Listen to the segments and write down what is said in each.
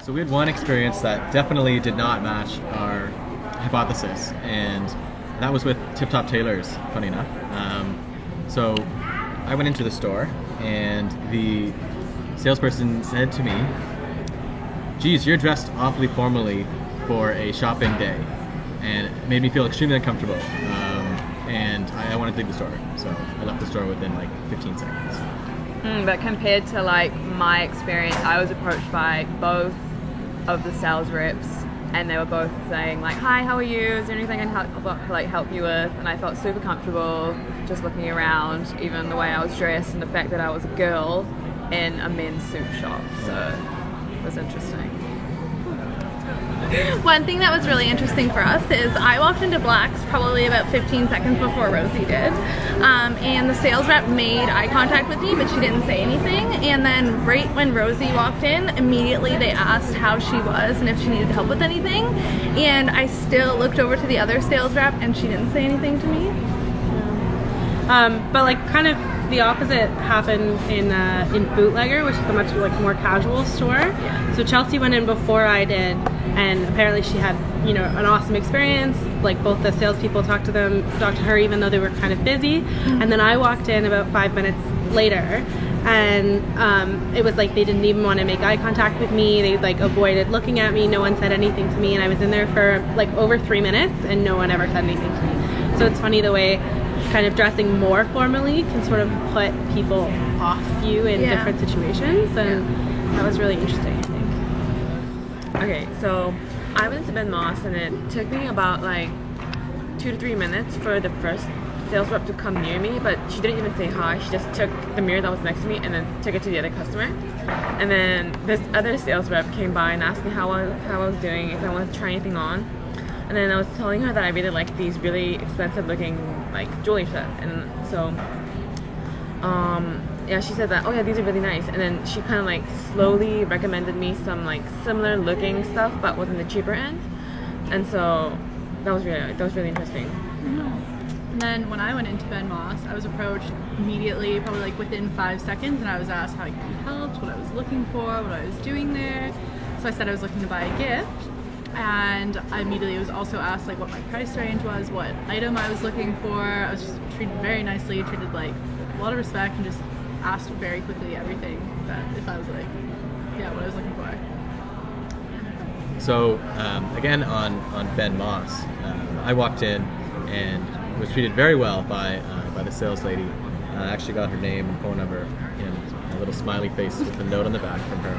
So we had one experience that definitely did not match our hypothesis, and that was with Tip Top Tailors, funny enough. So I went into the store, and the salesperson said to me, "Geez, you're dressed awfully formally for a shopping day," and it made me feel extremely uncomfortable. And I wanted to leave the store, so I left the store within like 15 seconds. But compared to like my experience, I was approached by both of the sales reps, and they were both saying like, "Hi, how are you? Is there anything I can help you with?" And I felt super comfortable just looking around, even the way I was dressed and the fact that I was a girl in a men's suit shop. So it was interesting. One thing that was really interesting for us is I walked into Black's probably about 15 seconds before Rosie did, and the sales rep made eye contact with me, but she didn't say anything. And then right when Rosie walked in, immediately they asked how she was and if she needed help with anything, and I still looked over to the other sales rep and she didn't say anything to me. But like kind of the opposite happened in Bootlegger, which is a much like more casual store. Yeah. So Chelsea went in before I did, and apparently she had, you know, an awesome experience. Like both the salespeople talked to her even though they were kind of busy. And then I walked in about 5 minutes later, and it was like they didn't even want to make eye contact with me. They like avoided looking at me. No one said anything to me, and I was in there for like over 3 minutes, and no one ever said anything to me. So it's funny the way kind of dressing more formally can sort of put people off you in different situations, and that was really interesting, I think. Okay, so I went to Ben Moss, and it took me about like 2 to 3 minutes for the first sales rep to come near me, but she didn't even say hi. She just took the mirror that was next to me and then took it to the other customer. And then this other sales rep came by and asked me how I was doing, if I wanted to try anything on. And then I was telling her that I really like these really expensive looking like jewelry set, and so yeah, she said that, "Oh yeah, these are really nice." And then she kind of like slowly recommended me some like similar looking stuff but was in the cheaper end, and so that was really interesting. And then when I went into Ben Moss, I was approached immediately, probably like within 5 seconds, and I was asked how I could be helped, what I was looking for, what I was doing there. So I said I was looking to buy a gift. And I immediately was also asked like what my price range was, what item I was looking for. I was just treated very nicely, treated like a lot of respect, and just asked very quickly everything that if I was like, yeah, what I was looking for. So again on Ben Moss, I walked in and was treated very well by the sales lady. I actually got her name and phone number and a little smiley face with a note on the back from her.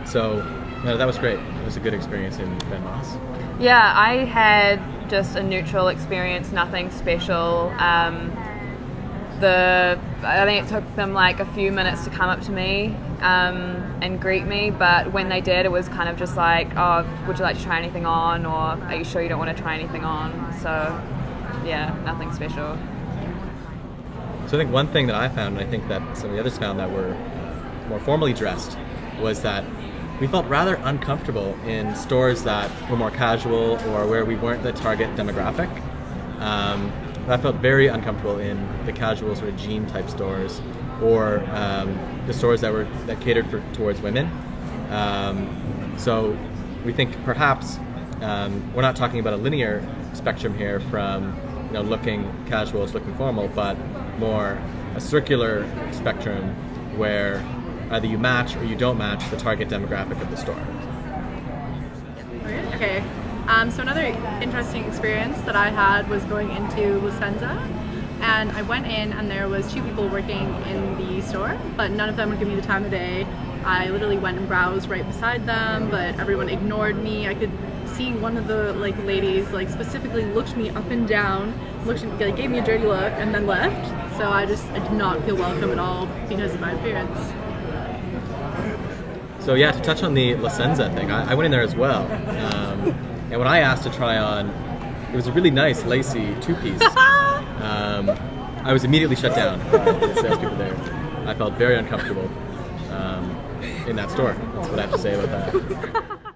So that was great. It was a good experience in Ben Moss. Yeah, I had just a neutral experience, nothing special. I think it took them like a few minutes to come up to me and greet me, but when they did, it was kind of just like, "Oh, would you like to try anything on?" or "Are you sure you don't want to try anything on?" So yeah, nothing special. So I think one thing that I found, and I think that some of the others found that were more formally dressed, was that we felt rather uncomfortable in stores that were more casual or where we weren't the target demographic. I felt very uncomfortable in the casual sort of jean type stores, or the stores that catered towards women. So we think perhaps we're not talking about a linear spectrum here from looking casual to looking formal, but more a circular spectrum where either you match or you don't match the target demographic of the store. Okay, so another interesting experience that I had was going into La Senza, and I went in and there was 2 people working in the store, but none of them would give me the time of day. I literally went and browsed right beside them, but everyone ignored me. I could see one of the ladies specifically looked me up and down, gave me a dirty look, and then left. So I did not feel welcome at all because of my appearance. So yeah, to touch on the La Senza thing, I went in there as well, and when I asked to try on, it was a really nice lacy 2-piece. I was immediately shut down by the salespeople there. I felt very uncomfortable in that store. That's what I have to say about that.